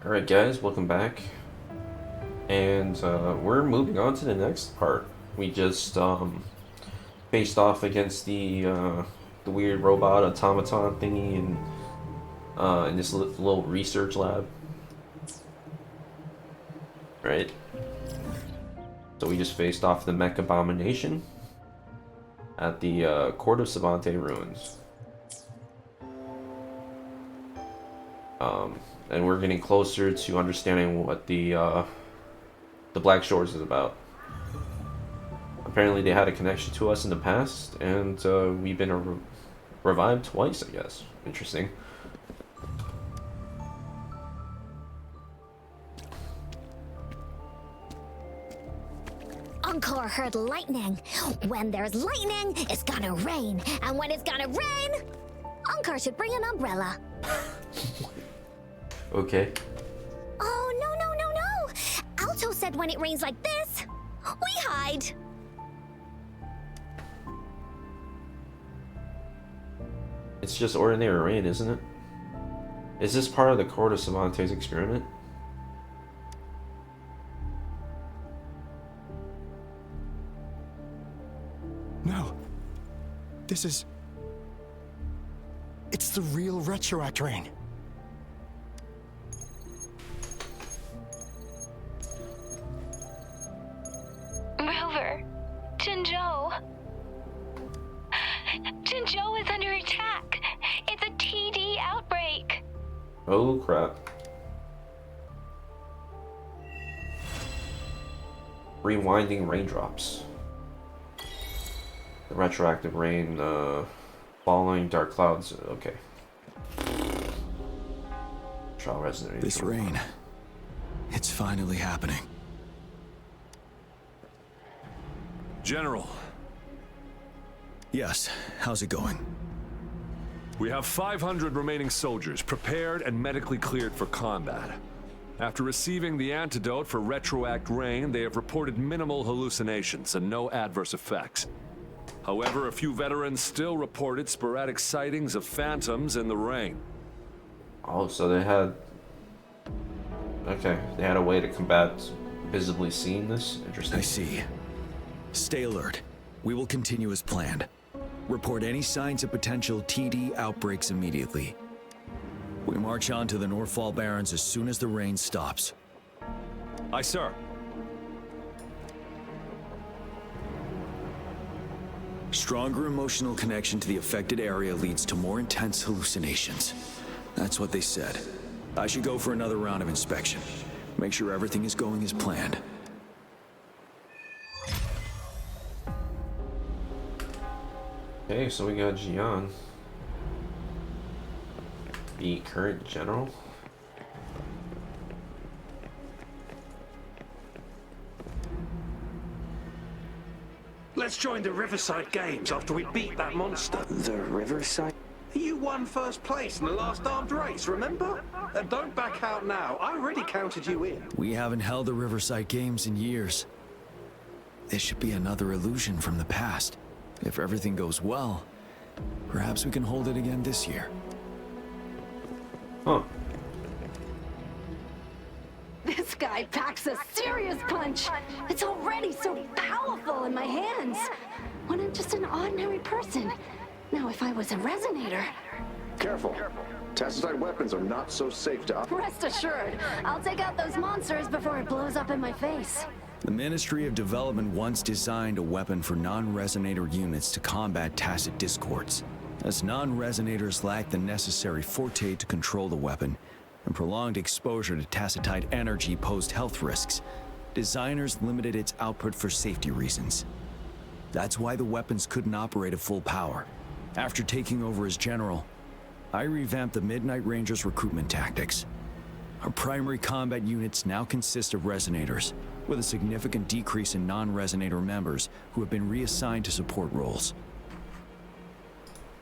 Alright guys, welcome back. And we're moving on to the next part. We just faced off against the weird robot automaton thingy in this little research lab. Right? So we just faced off the mech abomination at the Court of Savante ruins. And we're getting closer to understanding what the Black Shores is about. Apparently they had a connection to us in the past, and we've been revived twice, I guess. Interesting. Encore heard lightning. When there's lightning, it's gonna rain. And when it's gonna rain, Encore should bring an umbrella. Okay. Oh, no. Alto said when it rains like this, we hide. It's just ordinary rain, isn't it? Is this part of the Court of Savante's experiment? No. This is... It's the real Retroact rain. Rover, Jinzhou. Jinzhou is under attack. It's a TD outbreak. Oh crap. Rewinding raindrops. The retroactive rain following dark clouds. Okay. Trial resonating. This rain. It's finally happening. General, Yes, how's it going? we have 500 remaining soldiers prepared and medically cleared for combat. After receiving the antidote for retroact rain, they have reported minimal hallucinations and no adverse effects. However, a few veterans still reported sporadic sightings of phantoms in the rain. Oh, so they had... Okay, they had a way to combat visibly seeing this? Interesting. I see. Stay alert. We will continue as planned. Report any signs of potential TD outbreaks immediately. We march on to the Northfall Barrens as soon as the rain stops. Aye, sir. Stronger emotional connection to the affected area leads to more intense hallucinations. That's what they said. I should go for another round of inspection. Make sure everything is going as planned. Okay, so we got Jian, the current general. Let's join the Riverside Games after we beat that monster. The Riverside? You won first place in the last armed race, remember? And don't back out now. I already counted you in. We haven't held the Riverside Games in years. This should be another illusion from the past. If everything goes well, perhaps we can hold it again this year. Huh. This guy packs a serious punch. It's already so powerful in my hands. When I'm just an ordinary person. Now, if I was a resonator... Careful. Tacitite weapons are not so safe to operate. Rest assured, I'll take out those monsters before it blows up in my face. The Ministry of Development once designed a weapon for non-resonator units to combat tacit discords. As non-resonators lack the necessary forte to control the weapon, and prolonged exposure to tacitite energy posed health risks, designers limited its output for safety reasons. That's why the weapons couldn't operate at full power. After taking over as general, I revamped the Midnight Rangers' recruitment tactics. Our primary combat units now consist of resonators, with a significant decrease in non-resonator members who have been reassigned to support roles.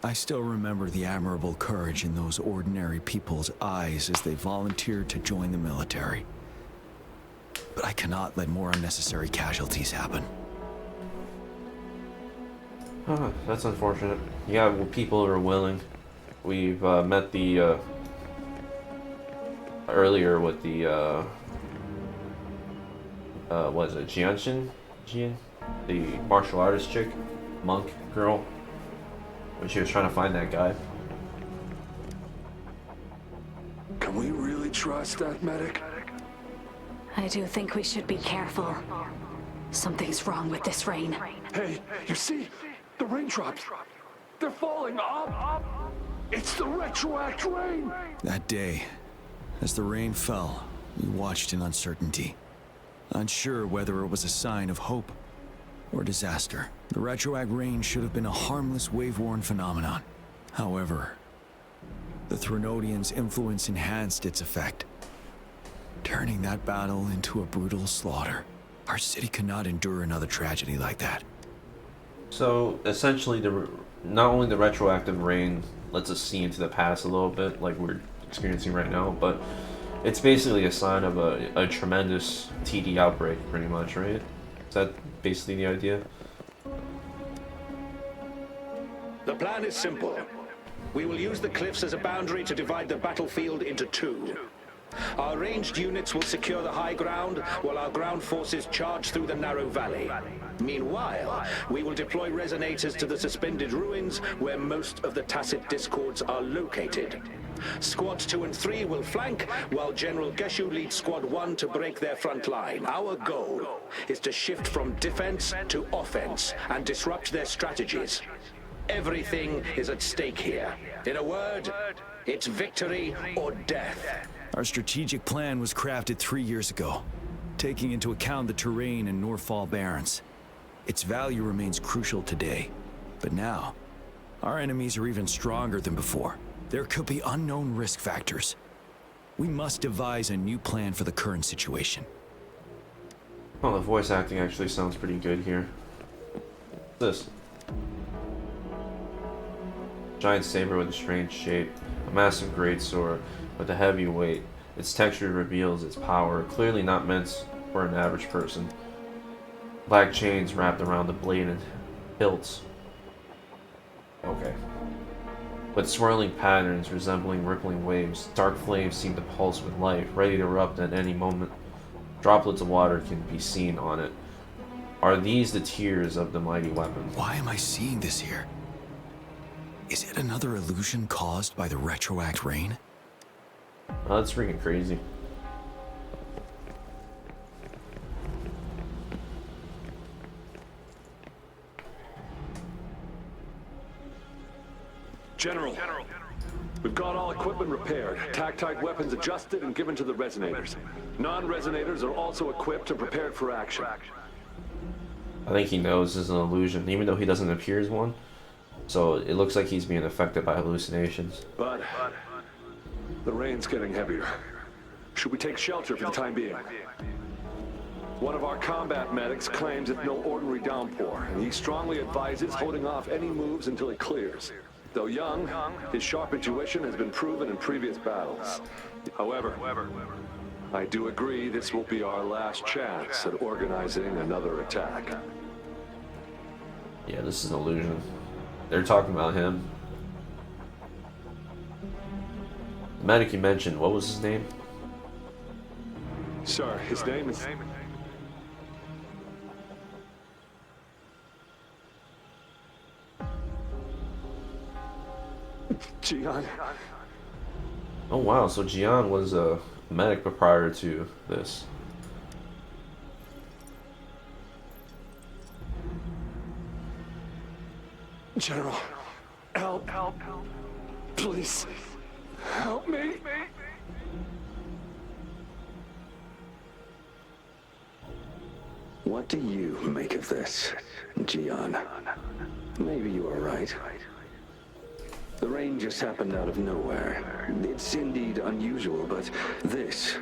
I still remember the admirable courage in those ordinary people's eyes as they volunteered to join the military. But I cannot let more unnecessary casualties happen. Huh, that's unfortunate. Yeah, well, people are willing. We've met the earlier with the what is it, Jian, the martial artist chick, monk girl, when she was trying to find that guy. Can we really trust that medic? I do think we should be careful. Something's wrong with this rain. Hey, you see? The raindrops. They're falling up. It's the retroact rain. That day, as the rain fell, we watched in uncertainty, unsure whether it was a sign of hope or disaster. The retroact rain should have been a harmless wave-worn phenomenon. However, the Threnodians' influence enhanced its effect, turning that battle into a brutal slaughter. Our city cannot endure another tragedy like that. So essentially, not only the retroactive rain lets us see into the past a little bit, like we're experiencing right now, but it's basically a sign of a tremendous TD outbreak, pretty much, right? Is that basically the idea? The plan is simple. We will use the cliffs as a boundary to divide the battlefield into two. Our ranged units will secure the high ground, while our ground forces charge through the narrow valley. Meanwhile, we will deploy resonators to the suspended ruins, where most of the tacit discords are located. Squads 2 and 3 will flank, while General Geshu leads Squad 1 to break their front line. Our goal is to shift from defense to offense and disrupt their strategies. Everything is at stake here. In a word, it's victory or death. Our strategic plan was crafted 3 years ago, taking into account the terrain in Northfall Barrens. Its value remains crucial today, but now, our enemies are even stronger than before. There could be unknown risk factors. We must devise a new plan for the current situation. Well, the voice acting actually sounds pretty good here. What's this? Giant saber with a strange shape, a massive greatsword with a heavy weight. Its texture reveals its power, clearly not meant for an average person. Black chains wrapped around the blade and hilts. Okay. With swirling patterns resembling rippling waves, dark flames seem to pulse with life, ready to erupt at any moment. Droplets of water can be seen on it. Are these the tears of the mighty weapon? Why am I seeing this here? Is it another illusion caused by the retroact rain? Oh, that's freaking crazy. General, we've got all equipment repaired, tactite weapons adjusted and given to the resonators. Non-resonators are also equipped and prepared for action. I think he knows this is an illusion, even though he doesn't appear as one. So it looks like he's being affected by hallucinations. But the rain's getting heavier. Should we take shelter for the time being? One of our combat medics claims it's no ordinary downpour, and he strongly advises holding off any moves until it clears. Though young, his sharp intuition has been proven in previous battles. However, I do agree this will be our last chance at organizing another attack. Yeah, this is an illusion. They're talking about him. The medic you mentioned, what was his name? Sir, his name is... Jian. Oh wow, so Jian was a medic prior to this. General, help. Please, help me. What do you make of this, Jian? Maybe you are right. The rain just happened out of nowhere. It's indeed unusual, but this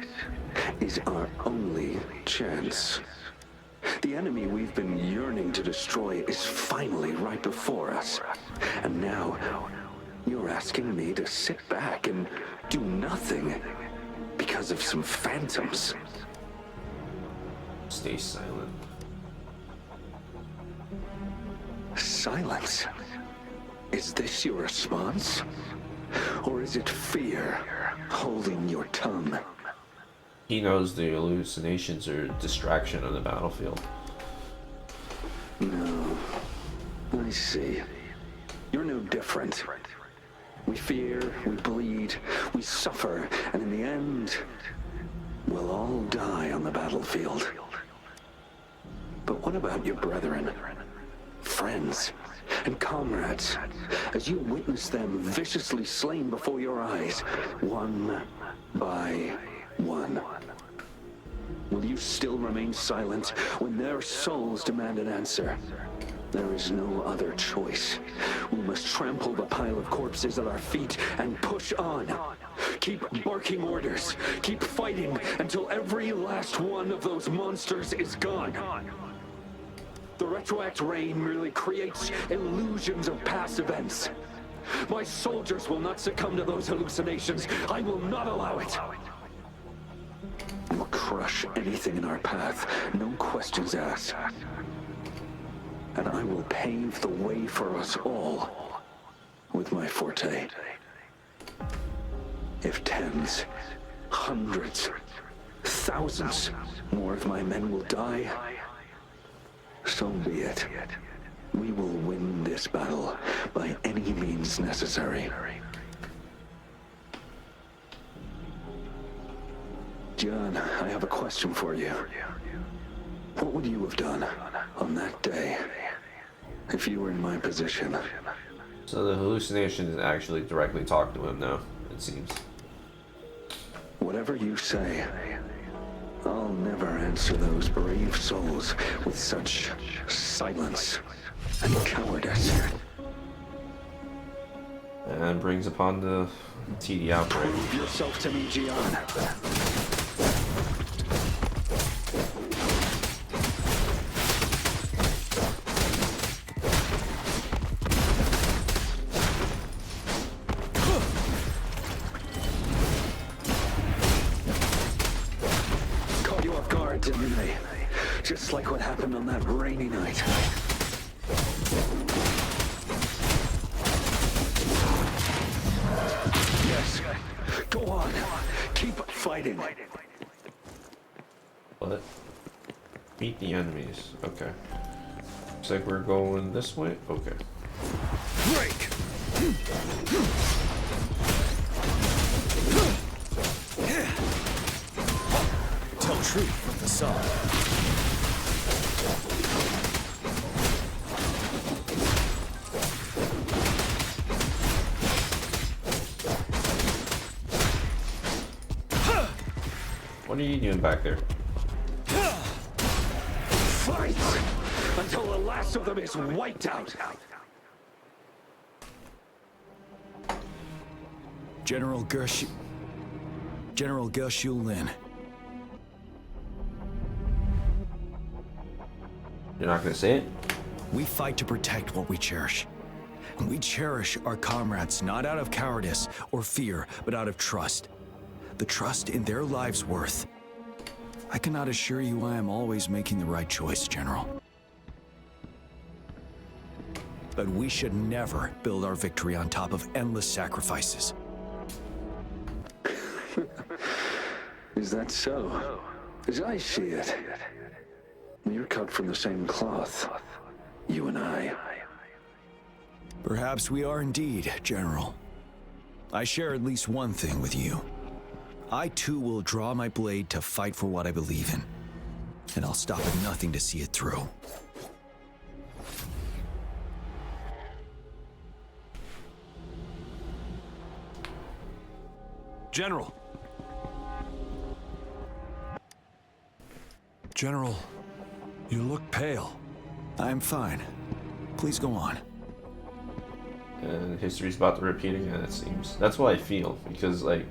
is our only chance. The enemy we've been yearning to destroy is finally right before us. And now, you're asking me to sit back and do nothing because of some phantoms. Stay silent. Silence? Is this your response? Or is it fear? holding your tongue. He knows the hallucinations are a distraction on the battlefield. No. I see. You're no different. We fear, we bleed, we suffer, and in the end, we'll all die on the battlefield. But what about your brethren, friends, and comrades, as you witness them viciously slain before your eyes, one by one? Will you still remain silent when their souls demand an answer? There is no other choice. We must trample the pile of corpses at our feet and push on. Keep barking orders. Keep fighting until every last one of those monsters is gone. The retroact rain merely creates illusions of past events. My soldiers will not succumb to those hallucinations. I will not allow it. We'll crush anything in our path, no questions asked. And I will pave the way for us all with my forte. If tens, hundreds, thousands more of my men will die, so be it. We will win this battle by any means necessary. John, I have a question for you. What would you have done on that day if you were in my position? So the hallucinations actually directly talk to him now, it seems. Whatever you say, I'll never answer those brave souls with such silence and cowardice. And brings upon the TD outbreak. Prove yourself to me, Gian. Didn't they? Just like what happened on that rainy night. Yes. Go on. Keep fighting. What? Beat the enemies. Okay. Looks like we're going this way. Okay. Break! Tell truth from the side. What are you doing back there? Fight! Until the last of them is wiped out! General Gershu Lin. You're not gonna say it? We fight to protect what we cherish. And we cherish our comrades not out of cowardice or fear, but out of trust. The trust in their lives' worth. I cannot assure you I am always making the right choice, General. But we should never build our victory on top of endless sacrifices. Is that so? As I see it, you're cut from the same cloth, you and I. Perhaps we are indeed, General. I share at least one thing with you. I too will draw my blade to fight for what I believe in. And I'll stop at nothing to see it through. General. General, you look pale. I'm fine. Please go on. And history's about to repeat again, it seems. That's what I feel, because, like,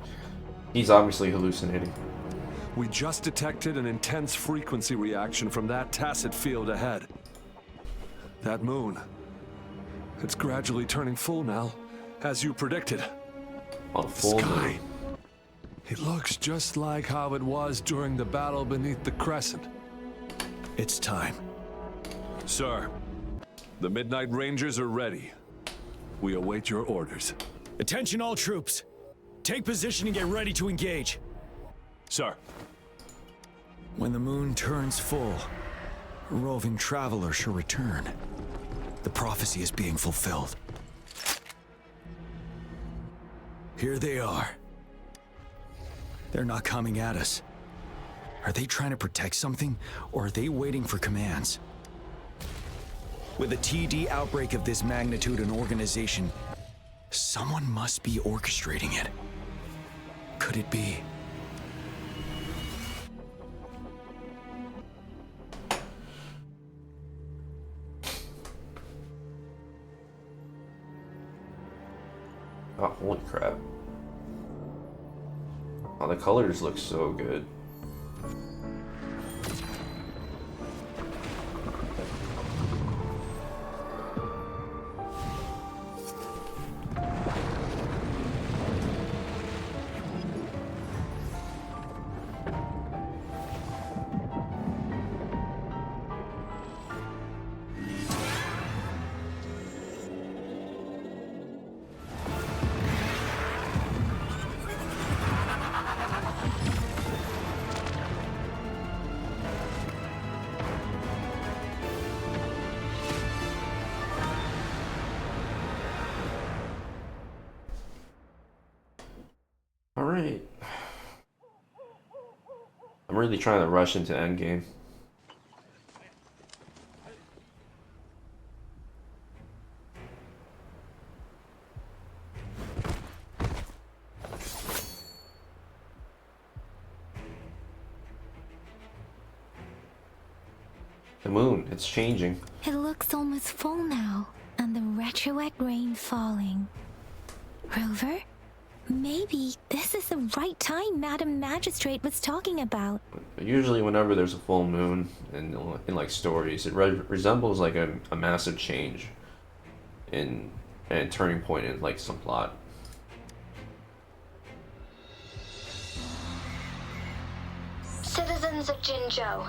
he's obviously hallucinating. We just detected an intense frequency reaction from that tacit field ahead. That moon. It's gradually turning full now, as you predicted. On full Sky. moon. It looks just like how it was during the battle beneath the crescent. It's time. Sir, the Midnight Rangers are ready. We await your orders. Attention all troops. Take position and get ready to engage. Sir. When the moon turns full, a roving traveler shall return. The prophecy is being fulfilled. Here they are. They're not coming at us. Are they trying to protect something, or are they waiting for commands? With a TD outbreak of this magnitude and organization, someone must be orchestrating it. Could it be? Oh, holy crap. Oh, the colors look so good. Alright. I'm really trying to rush into endgame. The moon, it's changing. It looks almost full now, and the retroact rain falling. Rover? Maybe this is the right time Madam Magistrate was talking about. Usually whenever there's a full moon in like stories, it resembles like a massive change in and turning point in like some plot. Citizens of Jinzhou,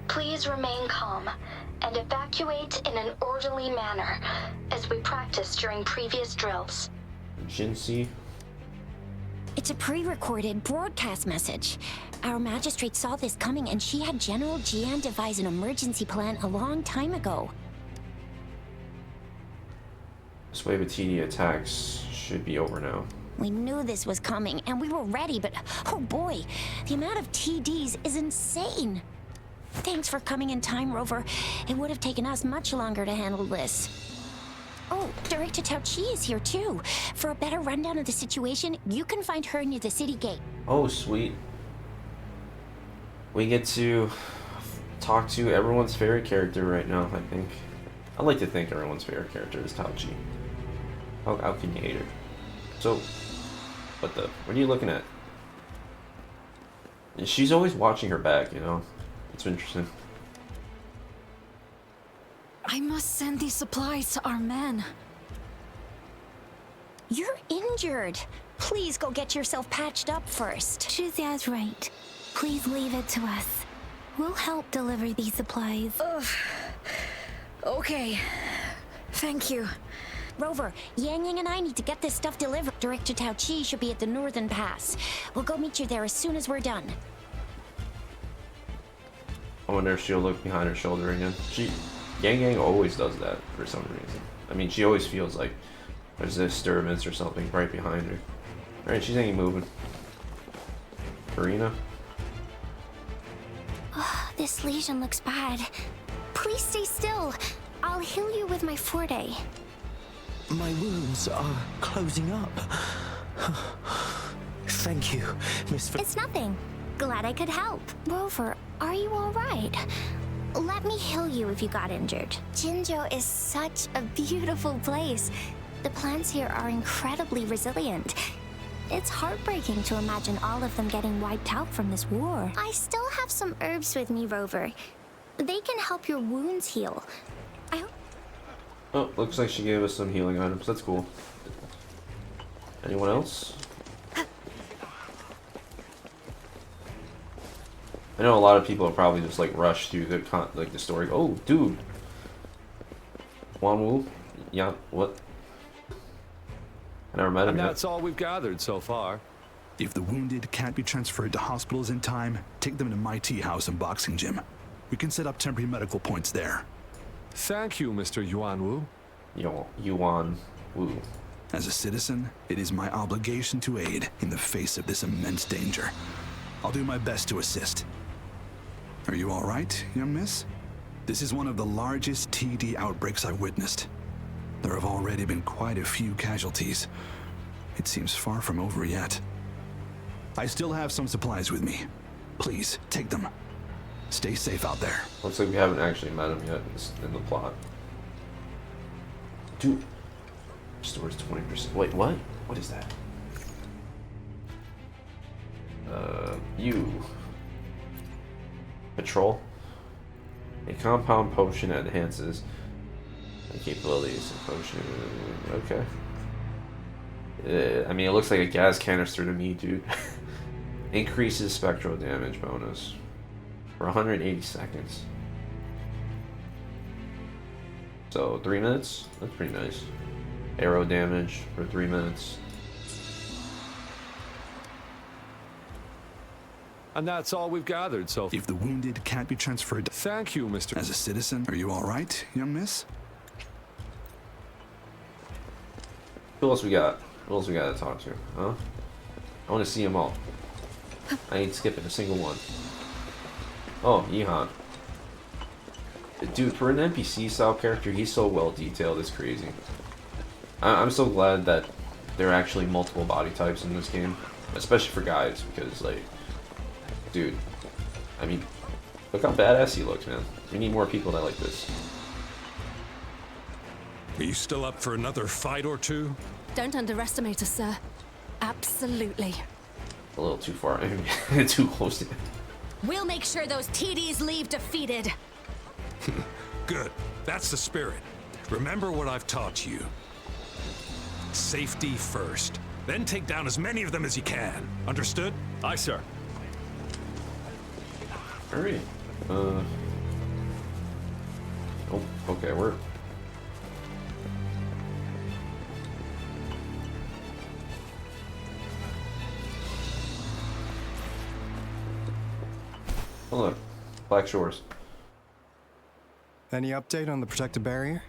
please remain calm and evacuate in an orderly manner as we practiced during previous drills. Jinxie? It's a pre-recorded broadcast message. Our magistrate saw this coming and she had General Jian devise an emergency plan a long time ago. This wave of TD attacks should be over now. We knew this was coming and we were ready, but oh boy, the amount of TDs is insane. Thanks for coming in time, Rover. It would have taken us much longer to handle this. Oh, Director Tao Chi is here too. For a better rundown of the situation, you can find her near the city gate. Oh, sweet. We get to talk to everyone's favorite character right now, I think. I like to think everyone's favorite character is Tao Chi. How can you hate her? So, what are you looking at? She's always watching her back, you know? It's interesting. I must send these supplies to our men. You're injured. Please go get yourself patched up first. Shizia's right. Please leave it to us. We'll help deliver these supplies. Ugh. Okay. Thank you. Rover, Yang Yang and I need to get this stuff delivered. Director Tao Chi should be at the Northern Pass. We'll go meet you there as soon as we're done. I wonder if she'll look behind her shoulder again. Yang Yang always does that for some reason. I mean, she always feels like there's a disturbance or something right behind her. Alright, she's ain't moving. Marina? This lesion looks bad. Please stay still. I'll heal you with my forte. My wounds are closing up. Thank you, Miss... It's nothing. Glad I could help. Rover, are you alright? Let me heal you if you got injured. Jinzhou is such a beautiful place. The plants here are incredibly resilient. It's heartbreaking to imagine all of them getting wiped out from this war. I still have some herbs with me, Rover. They can help your wounds heal. I hope... Oh, looks like she gave us some healing items. That's cool. Anyone else? I know a lot of people have probably just like rushed through the story. Oh, dude. Wanwu? Yeah, what? I never met him And yet. that's all we've gathered so far. If the wounded can't be transferred to hospitals in time, take them to my tea house and boxing gym. We can set up temporary medical points there. Thank you, Mr. Yuanwu. Yuan Wu. As a citizen, it is my obligation to aid in the face of this immense danger. I'll do my best to assist. Are you all right, young miss? This is one of the largest TD outbreaks I've witnessed. There have already been quite a few casualties. It seems far from over yet. I still have some supplies with me. Please, take them. Stay safe out there. Looks like we haven't actually met him yet in the plot. Dude. Stores 20%. Wait, what? What is that? You. Patrol. A compound potion that enhances the capabilities of potion. Okay. I mean, it looks like a gas canister to me, dude. Increases spectral damage bonus for 180 seconds. So 3 minutes? That's pretty nice. Arrow damage for 3 minutes. And that's all we've gathered so far. If the wounded can't be transferred... Thank you, Mr. As a citizen, are you all right, young miss? Who else we got? Who else we got to talk to? Huh? I want to see them all. I ain't skipping a single one. Oh, Yihan. Dude, for an NPC style character, he's so well detailed, it's crazy. I'm so glad that there are actually multiple body types in this game. Especially for guys, because, like, dude, I mean, look how badass he looks, man. We need more people that like this. Are you still up for another fight or two? Don't underestimate us, sir. Absolutely. A little too far, too close to. We'll make sure those TDs leave defeated. Good. That's the spirit. Remember what I've taught you. Safety first. Then take down as many of them as you can. Understood? Aye, sir. Alright. Oh, okay, we're... Oh, look. Black Shores. Any update on the protective barrier?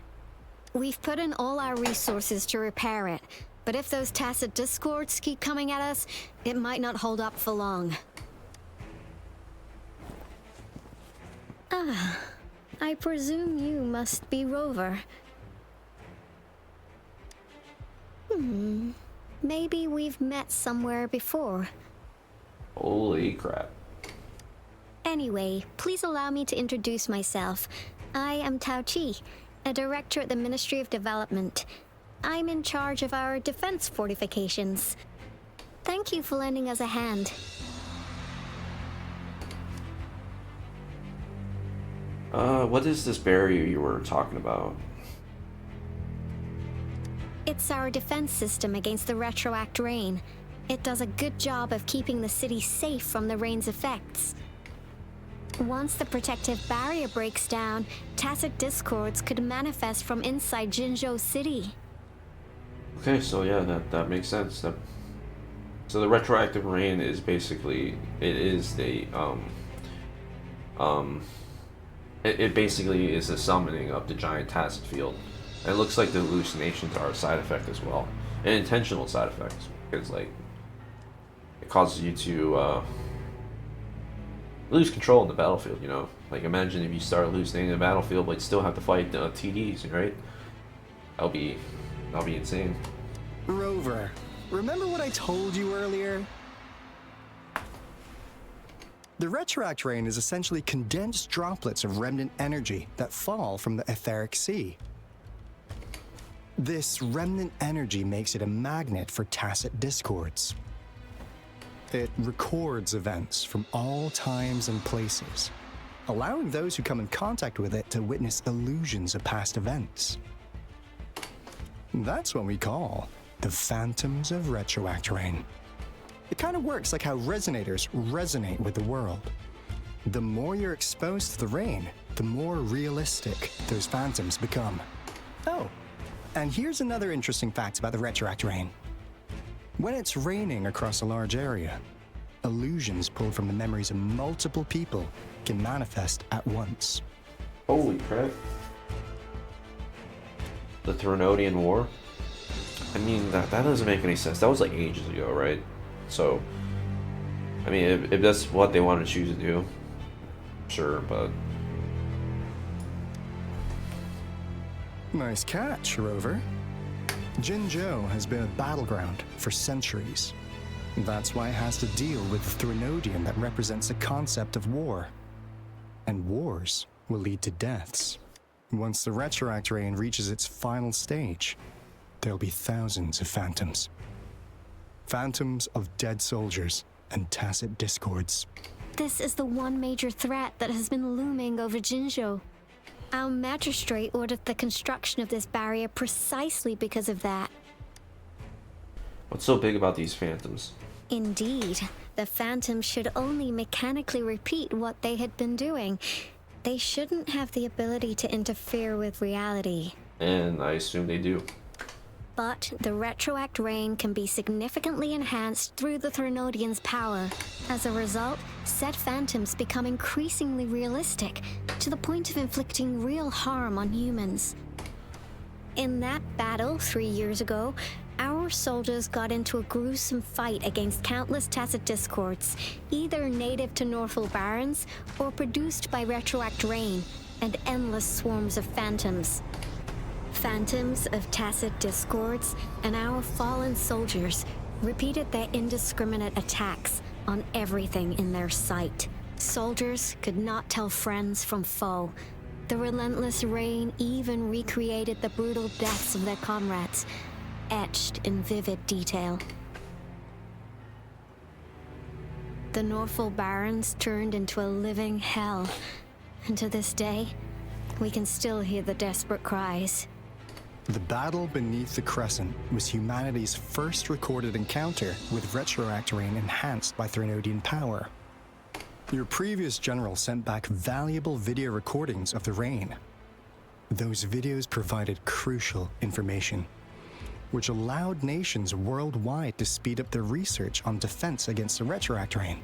We've put in all our resources to repair it, but if those tacit discords keep coming at us, it might not hold up for long. Ah, I presume you must be Rover. Maybe we've met somewhere before. Holy crap. Anyway, please allow me to introduce myself. I am Tao Chi, a director at the Ministry of Development. I'm in charge of our defense fortifications. Thank you for lending us a hand. What is this barrier you were talking about? It's our defense system against the retroact rain. It does a good job of keeping the city safe from the rain's effects. Once the protective barrier breaks down, tacit discords could manifest from inside Jinzhou City. Okay, so yeah, that makes sense. So the retroactive rain is basically, it basically is a summoning of the giant tacit field. And it looks like the hallucinations are a side effect as well, an intentional side effect, because like it causes you to lose control in the battlefield. You know, like imagine if you start hallucinating in the battlefield, but still have to fight TDs, right? That'll be insane. Rover, remember what I told you earlier? The retroact rain is essentially condensed droplets of remnant energy that fall from the etheric sea. This remnant energy makes it a magnet for tacit discords. It records events from all times and places, allowing those who come in contact with it to witness illusions of past events. That's what we call the phantoms of retroact rain. It kind of works like how resonators resonate with the world. The more you're exposed to the rain, the more realistic those phantoms become. Oh, and here's another interesting fact about the retroact rain. When it's raining across a large area, illusions pulled from the memories of multiple people can manifest at once. Holy crap. The Threnodian War? I mean, that doesn't make any sense. That was like ages ago, right? So, I mean, if that's what they want to choose to do, sure, but... Nice catch, Rover. Jinzhou has been a battleground for centuries. That's why it has to deal with the Threnodian that represents the concept of war. And wars will lead to deaths. Once the Retroact Rain reaches its final stage, there'll be thousands of phantoms. Phantoms of dead soldiers and tacit discords. This is the one major threat that has been looming over Jinzhou. Our magistrate ordered the construction of this barrier precisely because of that. What's so big about these phantoms? Indeed, the phantoms should only mechanically repeat what they had been doing. They shouldn't have the ability to interfere with reality. And I assume they do. But the Retroact Rain can be significantly enhanced through the Threnodian's power. As a result, said phantoms become increasingly realistic, to the point of inflicting real harm on humans. In that battle 3 years ago, our soldiers got into a gruesome fight against countless tacit discords, either native to Northel Barrens or produced by Retroact Rain, and endless swarms of phantoms. Phantoms of tacit discords and our fallen soldiers repeated their indiscriminate attacks on everything in their sight. Soldiers could not tell friends from foe. The relentless rain even recreated the brutal deaths of their comrades, etched in vivid detail. The Northel Barrens turned into a living hell, and to this day, we can still hear the desperate cries. The battle beneath the Crescent was humanity's first recorded encounter with Retroact Rain enhanced by Threnodian power. Your previous general sent back valuable video recordings of the rain. Those videos provided crucial information, which allowed nations worldwide to speed up their research on defense against the Retroact Rain.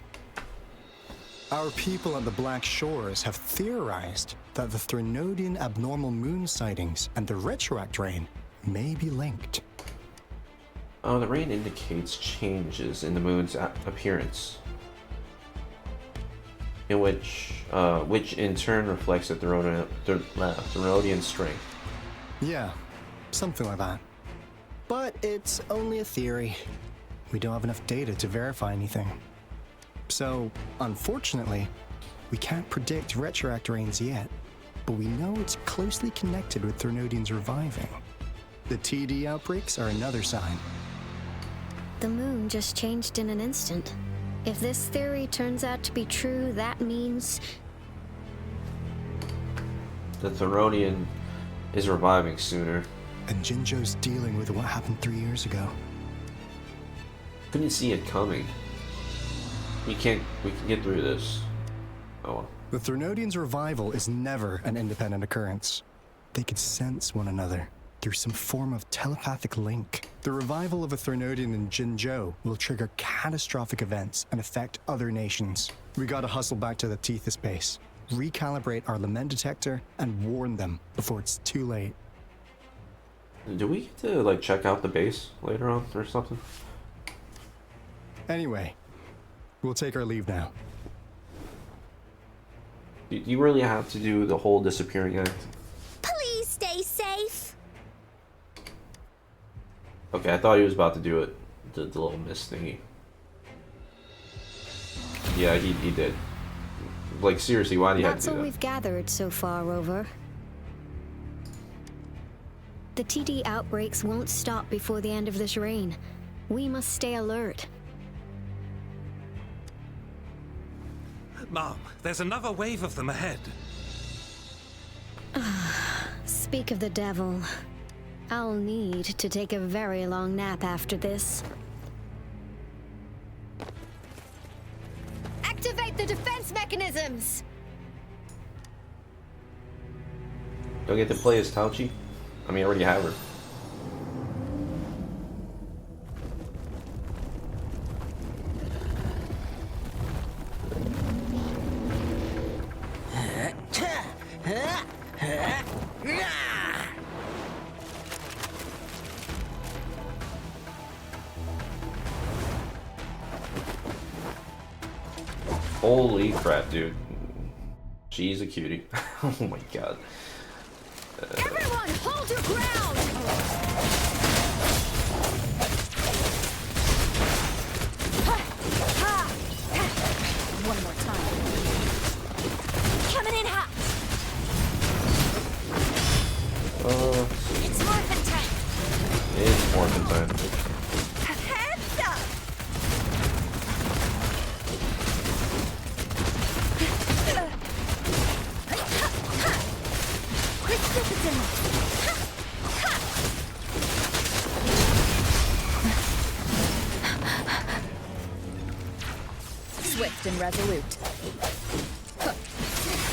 Our people at the Black Shores have theorized that the Threnodian abnormal moon sightings and the Retroact Rain may be linked. The rain indicates changes in the moon's appearance, in which in turn reflects the Threnodian strength. Yeah, something like that. But it's only a theory. We don't have enough data to verify anything. So, unfortunately, we can't predict Retroact Rains yet, but we know it's closely connected with Threnodians reviving. The TD outbreaks are another sign. The moon just changed in an instant. If this theory turns out to be true, that means... the Threnodian is reviving sooner. And Jinzhou's dealing with what happened 3 years ago. Couldn't see it coming. We can get through this. Oh well. The Threnodians' revival is never an independent occurrence. They could sense one another through some form of telepathic link. The revival of a Threnodian in Jinzhou will trigger catastrophic events and affect other nations. We gotta hustle back to the Tethys base, recalibrate our lament detector, and warn them before it's too late. Do we get to like check out the base later on or something? Anyway, we'll take our leave now. You really have to do the whole disappearing act? Please stay safe. Okay, I thought he was about to do it. The little mist thingy. Yeah, he did. Like, seriously, why do you have to That's do all that? we've gathered so far, Rover. The TD outbreaks won't stop before the end of this reign. We must stay alert. Mom, there's another wave of them ahead. Speak of the devil. I'll need to take a very long nap after this. Activate the defense mechanisms! Do I get to play as Tauchi? I mean, I already have her. Holy crap, dude. She's a cutie. Oh my god. Everyone, hold your ground! One more time. Coming in hot! It's morphin' time! It's morphin' time. Heads up! Swift and resolute.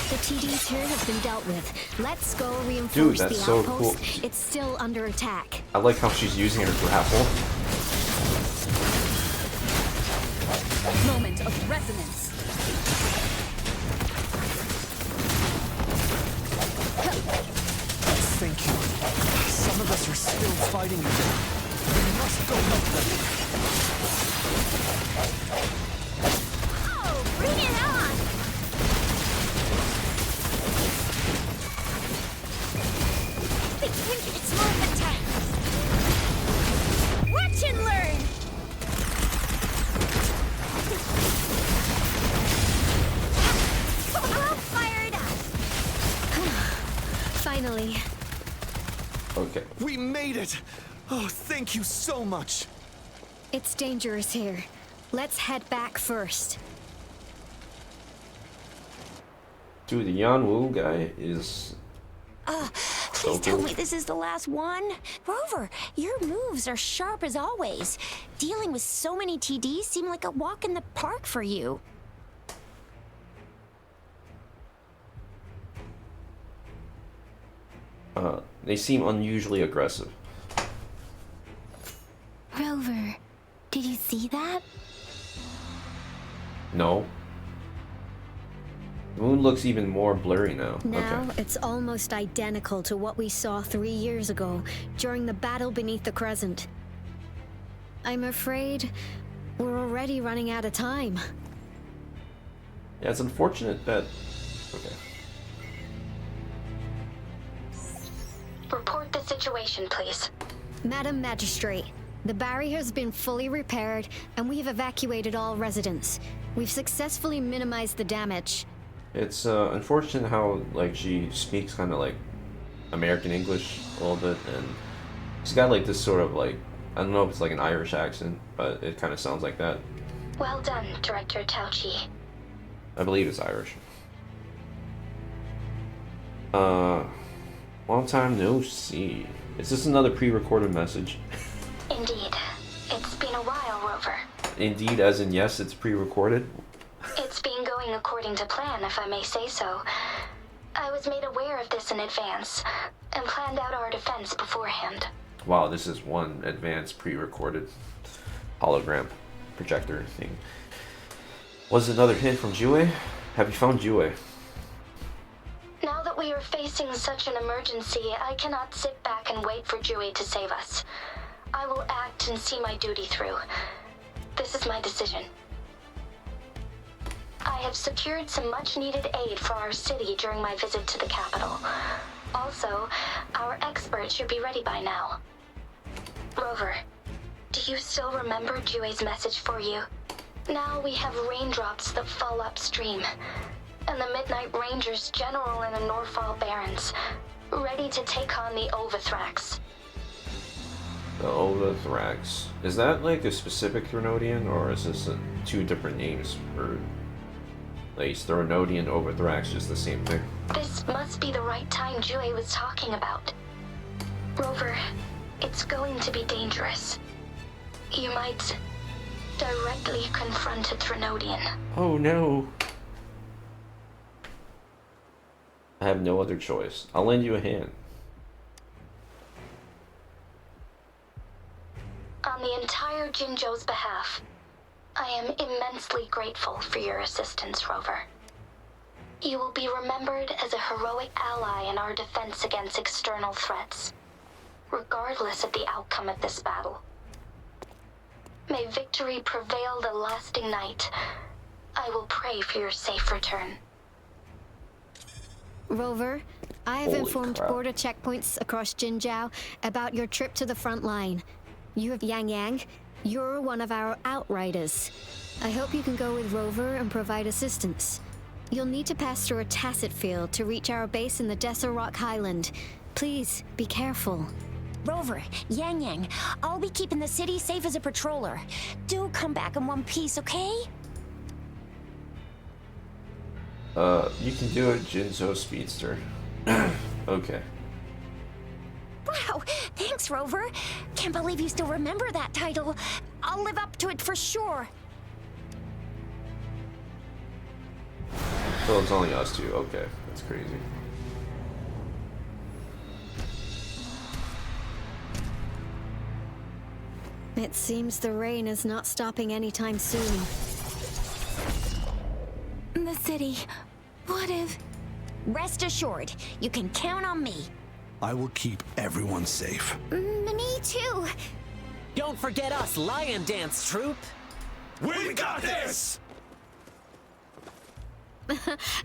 The TDs here have been dealt with. Let's go reinforce Dude, that's the so outpost. cool. It's still under attack. I like how she's using her grapple. Moment of resonance. Thank you. Some of us are still fighting again. We must go help them. Oh, bring it on! I think it's morphin' time. Watch and learn! I'll fire it up! Finally. Okay. We made it! Oh, thank you so much! It's dangerous here. Let's head back first. Dude, the Yanwu guy is Please tell me this is the last one. Rover, your moves are sharp as always. Dealing with so many TDs seem like a walk in the park for you. They seem unusually aggressive. Rover, did you see that? No. The moon looks even more blurry now. Now Okay. it's almost identical to what we saw 3 years ago during the battle beneath the crescent. I'm afraid we're already running out of time. Yeah, it's unfortunate that... Okay. Report the situation, please. Madam Magistrate, the barrier has been fully repaired and we have evacuated all residents. We've successfully minimized the damage. It's unfortunate how, like, she speaks kind of like American English a little bit, and she's got like this sort of like, I don't know if it's like an Irish accent, but it kind of sounds like that. Well done, Director Tauchi. I believe it's Irish. Long time no see. Is this another pre-recorded message? Indeed. It's been a while, Rover. Indeed, as in yes, it's pre-recorded. It's been going according to plan, if I may say so. I was made aware of this in advance, and planned out our defense beforehand. Wow, this is one advanced pre-recorded hologram projector thing. Was it another hint from Jue? Have you found Jue? Now that we are facing such an emergency, I cannot sit back and wait for Jui to save us. I will act and see my duty through. This is my decision. I have secured some much-needed aid for our city during my visit to the capital. Also, our expert should be ready by now. Rover, do you still remember Jue's message for you? Now we have raindrops that fall upstream, and the Midnight Rangers General in the Norfall Barrens, ready to take on the Overthrax. The Overthrax. Is that like a specific Threnodian, or is this two different names for... Like, is Threnodian Overthrax just the same thing? This must be the right time Jue was talking about. Rover, it's going to be dangerous. You might directly confront a Threnodian. Oh no. I have no other choice. I'll lend you a hand. On the entire Jinzhou's behalf, I am immensely grateful for your assistance, Rover. You will be remembered as a heroic ally in our defense against external threats, regardless of the outcome of this battle. May victory prevail the lasting night. I I will pray for your safe return. Rover, I have Holy informed crap. border checkpoints across Jinzhou about your trip to the front line. You have Yang Yang. You're one of our outriders. I hope you can go with Rover and provide assistance. You'll need to pass through a tacit field to reach our base in the Desert Rock Highland. Please, be careful. Rover, Yang Yang, I'll be keeping the city safe as a patroller. Do come back in one piece, okay? You can do a Jinzhou Speedster. Okay. Wow, thanks, Rover. Can't believe you still remember that title. I'll live up to it for sure. So it's only us two. Okay, that's crazy. It seems the rain is not stopping anytime soon. The city. What if... Rest assured, you can count on me. I will keep everyone safe. Me too. Don't forget us, Lion Dance Troop. We got this!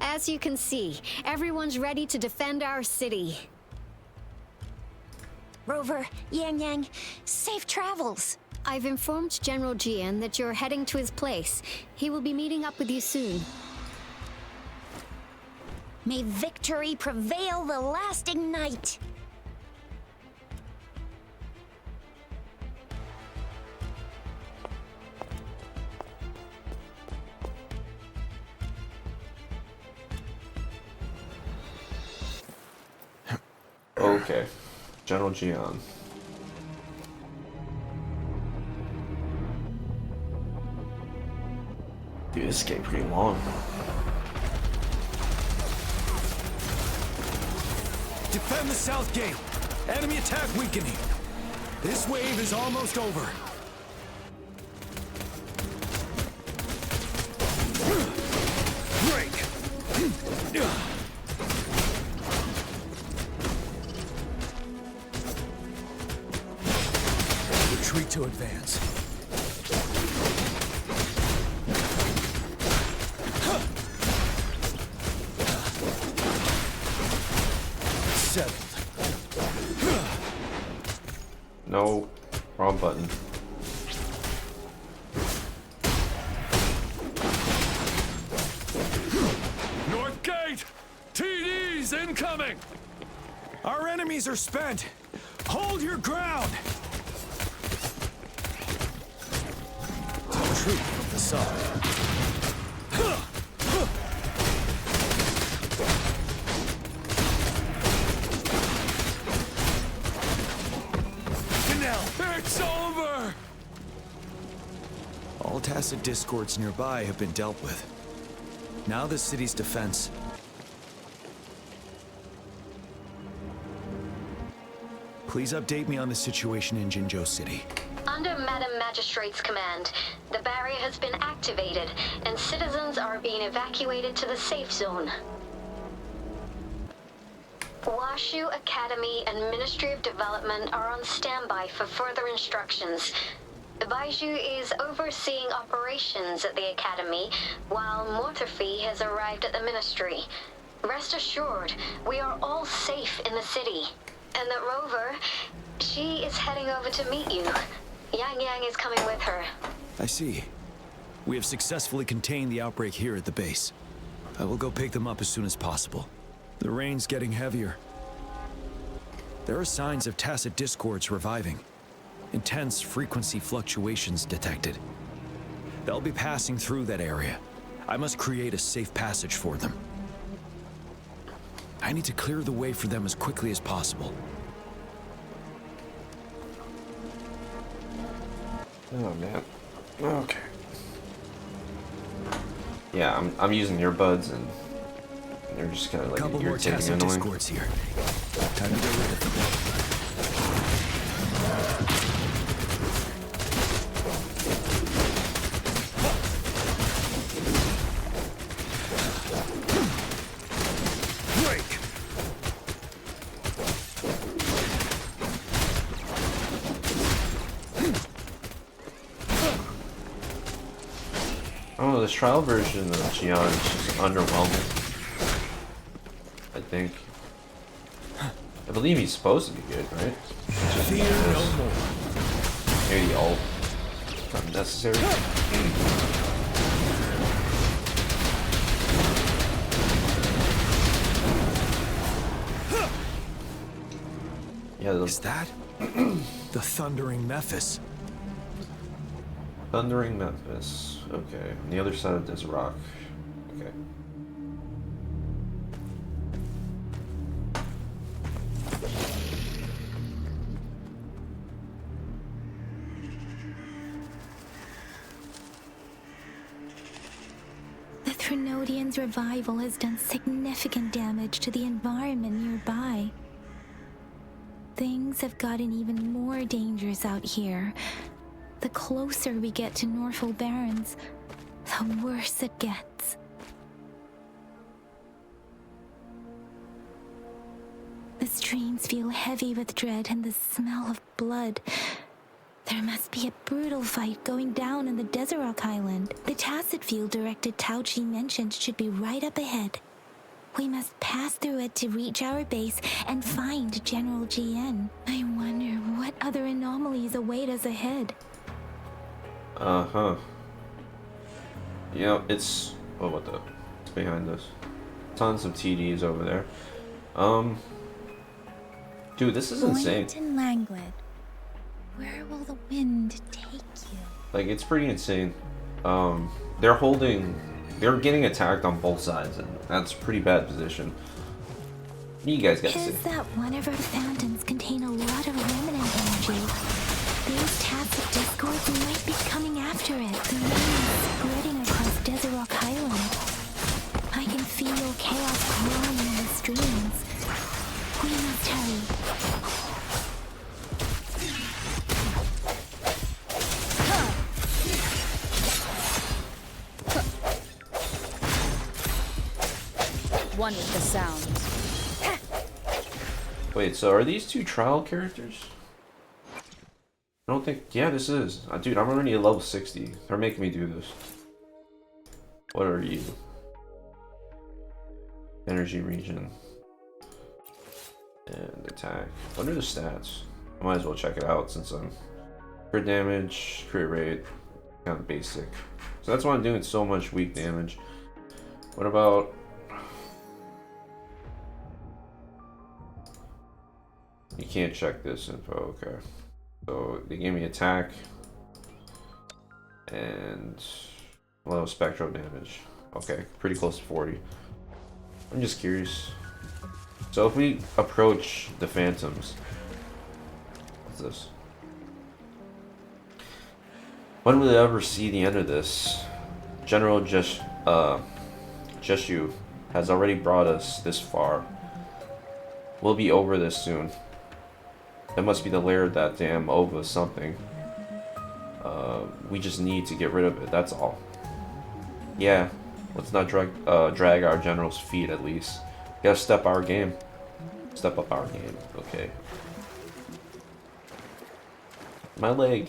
As you can see, everyone's ready to defend our city. Rover, Yang Yang, safe travels. I've informed General Jian that you're heading to his place. He will be meeting up with you soon. May victory prevail the lasting night. Okay. General Jian. Dude, this game pretty long. Defend the south gate. Enemy attack weakening. This wave is almost over. Break. Retreat to advance. Settled. No, wrong button. North Gate! TD's incoming! Our enemies are spent. Hold your ground. Troop of the sun. It's over! All tacit discords nearby have been dealt with. Now the city's defense. Please update me on the situation in Jinzhou City. Under Madam Magistrate's command, the barrier has been activated, and citizens are being evacuated to the safe zone. Washu Academy and Ministry of Development are on standby for further instructions. Baiju is overseeing operations at the Academy, while Mortherfee has arrived at the Ministry. Rest assured, we are all safe in the city. And that Rover, she is heading over to meet you. Yang Yang is coming with her. I see. We have successfully contained the outbreak here at the base. I will go pick them up as soon as possible. The rain's getting heavier. There are signs of tacit discords reviving. Intense frequency fluctuations detected. They'll be passing through that area. I must create a safe passage for them. I need to clear the way for them as quickly as possible. Oh man. Okay. Yeah, I'm using earbuds and they're just kind of like Couple more irritating tacit and annoying. discords here. Time to get rid of them. Oh, this trial version of Xion is just underwhelming. I think. I believe he's supposed to be good, right? Fear no more. Maybe the ult. Unnecessary. Yeah, is that the Thundering Memphis? Thundering Memphis. Okay, on the other side of this rock. Okay. The Threnodian's revival has done significant damage to the environment nearby. Things have gotten even more dangerous out here. The closer we get to Norfolk Barrens, the worse it gets. The streams feel heavy with dread and the smell of blood. There must be a brutal fight going down in the Desert Island. The Tacit field directed Tauchi mentioned should be right up ahead. We must pass through it to reach our base and find General GN. I wonder what other anomalies await us ahead. Uh-huh. Yeah, it's... Oh, what the... It's behind us. Tons of TDs over there. Dude, this is insane. Buoyant and languid. Where will the wind take you? Like, it's pretty insane. They're getting attacked on both sides, and that's a pretty bad position. You guys gotta see. Is that one of our fountains contain a lot of remnant energy? These tacit discords might be coming after it. The rain is spreading across Desert Rock Island. I can feel chaos growing in the streams. We must hurry. One with the sound. Wait, so are these two trial characters? I don't think... Yeah, this is. Dude, I'm already at level 60. They're making me do this. What are you? Energy region. And attack. What are the stats? I might as well check it out since I'm... Crit damage, crit rate, kind of basic. So that's why I'm doing so much weak damage. What about... You can't check this info, okay. So they gave me attack and low spectral damage. Okay, pretty close to 40. I'm just curious. So if we approach the phantoms, what's this? When will we ever see the end of this? General Jeshu has already brought us this far. We'll be over this soon. That must be the lair of that damn Ova something. We just need to get rid of it, that's all. Yeah, let's not drag our general's feet at least. Gotta step up our game. Okay. My leg.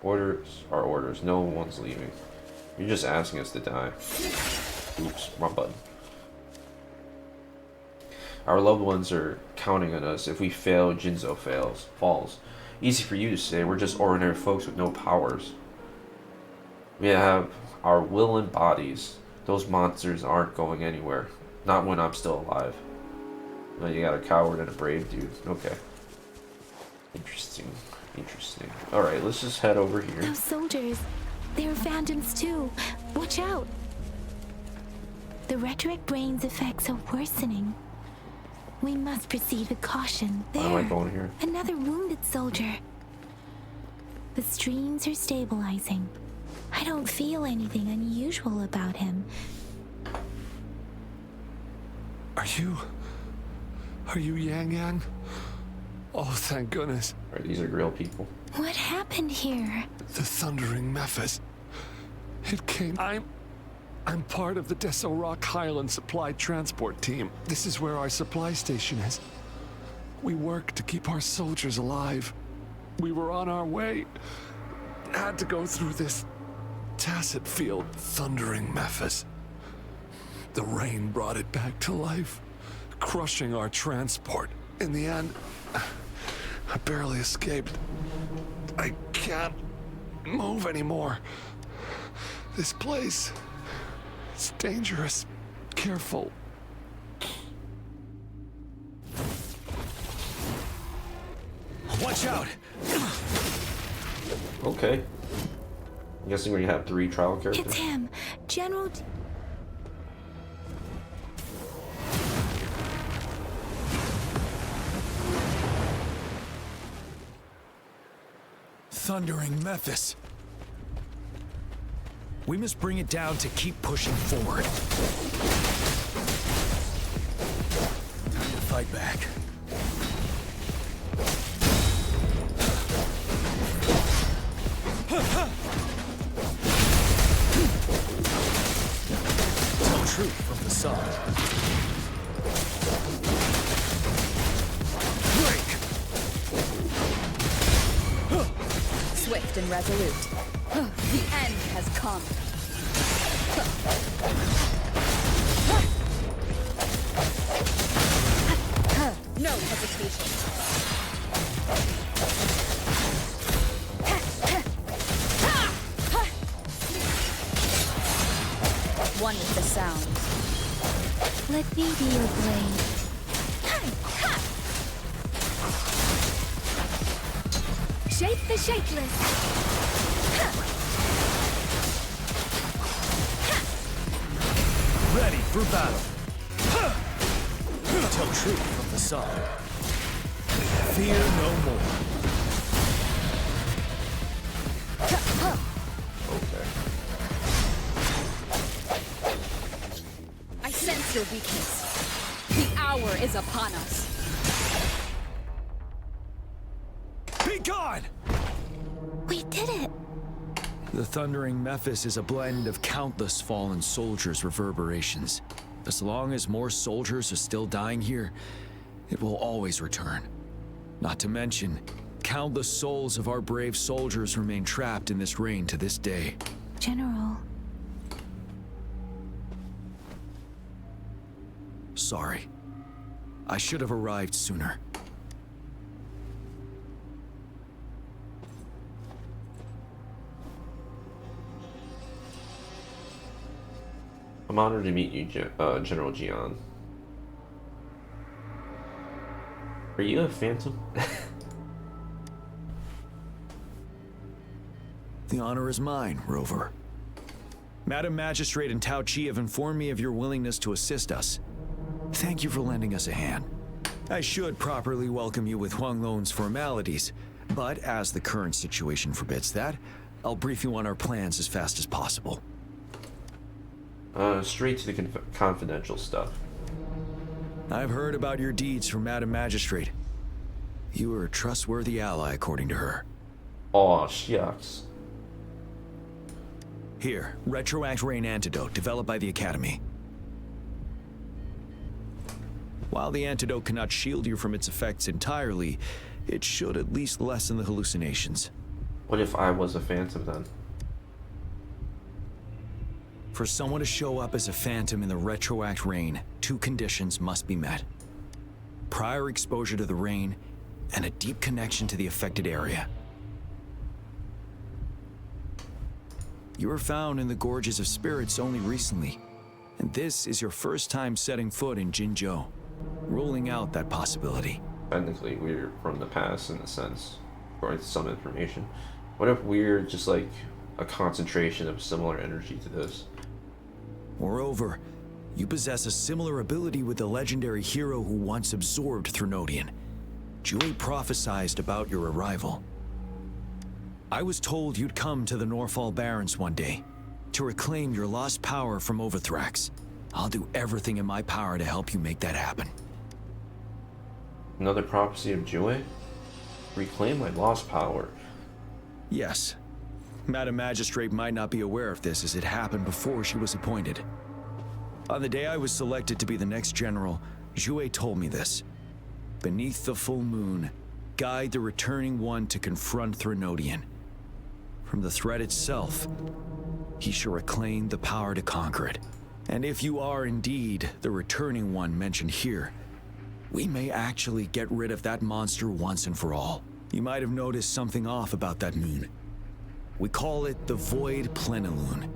Orders are orders, no one's leaving. You're just asking us to die. Oops, wrong button. Our loved ones are counting on us. If we fail, Jinzo falls. Easy for you to say, we're just ordinary folks with no powers. We have our will and bodies. Those monsters aren't going anywhere. Not when I'm still alive. Well, you got a coward and a brave dude. Okay. Interesting. Alright, let's just head over here. Those soldiers, they're phantoms too. Watch out! The rhetoric brain's effects are worsening. We must proceed with caution. There, why am I going here? Another wounded soldier. The streams are stabilizing. I don't feel anything unusual about him. Are you Yang Yang? Oh, thank goodness. Right, these are real people. What happened here? The Thundering Memphis. It came... I'm part of the Deso Rock Highland supply transport team. This is where our supply station is. We work to keep our soldiers alive. We were on our way. Had to go through this Tacit field, thundering Memphis. The rain brought it back to life, crushing our transport. In the end, I barely escaped. I can't move anymore. This place, it's dangerous. Careful. Watch out! Okay. I'm guessing we have 3 trial characters. It's him, General. Thundering Memphis. We must bring it down to keep pushing forward. Time to fight back. Tell truth from the sun. Swift and resolute. The end has come. No hesitation. One with the sound. Let me be your blade. Shape the shapeless. Ready for battle. Tell truth from the sun. Fear no more. Okay. I sense your weakness. The hour is upon us. Be gone! We did it! The thundering Memphis is a blend of countless fallen soldiers' reverberations. As long as more soldiers are still dying here, it will always return. Not to mention, countless souls of our brave soldiers remain trapped in this rain to this day. General. Sorry. I should have arrived sooner. I'm honored to meet you, General Gian. Are you a phantom? The honor is mine, Rover. Madam Magistrate and Tao Chi have informed me of your willingness to assist us. Thank you for lending us a hand. I should properly welcome you with Huang Lon's formalities, but as the current situation forbids that, I'll brief you on our plans as fast as possible. Straight to the confidential stuff. I've heard about your deeds from Madam Magistrate. You are a trustworthy ally, according to her. Aw, shucks. Here, Retroact Rain Antidote, developed by the Academy. While the antidote cannot shield you from its effects entirely, it should at least lessen the hallucinations. What if I was a phantom then? For someone to show up as a phantom in the Retroact Rain, 2 conditions must be met. Prior exposure to the rain, and a deep connection to the affected area. You were found in the Gorges of Spirits only recently, and this is your first time setting foot in Jinzhou, ruling out that possibility. Technically, we're from the past in a sense, according to some information. What if we're just like a concentration of similar energy to this? Moreover, you possess a similar ability with the legendary hero who once absorbed Threnodian. Jue prophesied about your arrival. I was told you'd come to the Norfall Barrens one day, to reclaim your lost power from Overthrax. I'll do everything in my power to help you make that happen. Another prophecy of Jue? Reclaim my lost power. Yes. Madam Magistrate might not be aware of this as it happened before she was appointed. On the day I was selected to be the next general, Jue told me this. Beneath the full moon, guide the returning one to confront Threnodian. From the threat itself, he shall reclaim the power to conquer it. And if you are indeed the returning one mentioned here, we may actually get rid of that monster once and for all. You might have noticed something off about that moon. We call it the Void Plenilune.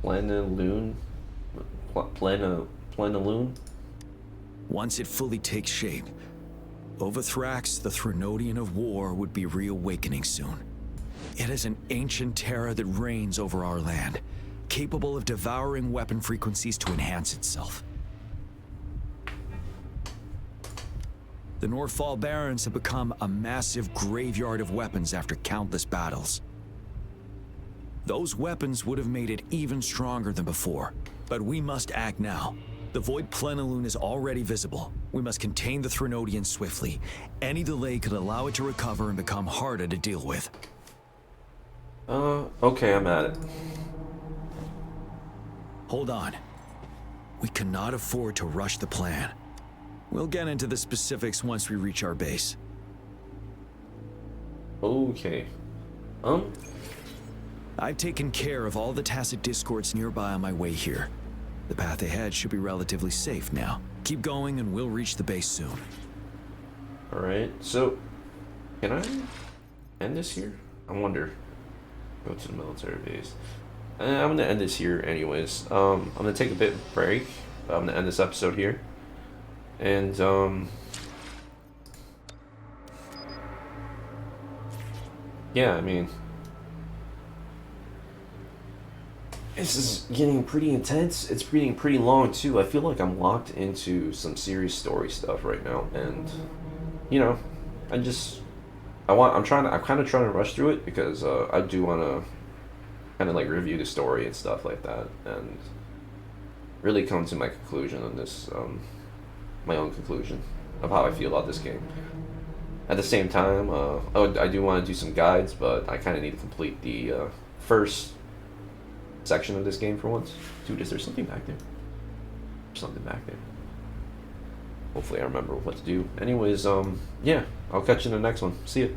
Plenilune? Plenilune? Once it fully takes shape, Overthrax, the Threnodian of War, would be reawakening soon. It is an ancient terror that reigns over our land, capable of devouring weapon frequencies to enhance itself. The Northfall Barrens have become a massive graveyard of weapons after countless battles. Those weapons would have made it even stronger than before, but we must act now. The Void Plenilune is already visible. We must contain the Threnodian swiftly. Any delay could allow it to recover and become harder to deal with. Okay, I'm at it. Hold on. We cannot afford to rush the plan. We'll get into the specifics once we reach our base. Okay. I've taken care of all the tacit discords nearby on my way here. The path ahead should be relatively safe now. Keep going and we'll reach the base soon. Alright, so can I end this here? I wonder. Go to the military base. I'm gonna end this here anyways. I'm gonna take a bit of a break. I'm gonna end this episode here. And yeah, I mean, this is getting pretty intense. It's getting pretty long too. I feel like I'm locked into some serious story stuff right now, and you know, I'm kind of trying to rush through it because I do want to kind of like review the story and stuff like that, and really come to my conclusion on this, my own conclusion of how I feel about this game. At the same time, I do want to do some guides, but I kind of need to complete the first section of this game for once. Dude, is there something back there? There's something back there. Hopefully I remember what to do. Anyways, yeah, I'll catch you in the next one. See ya.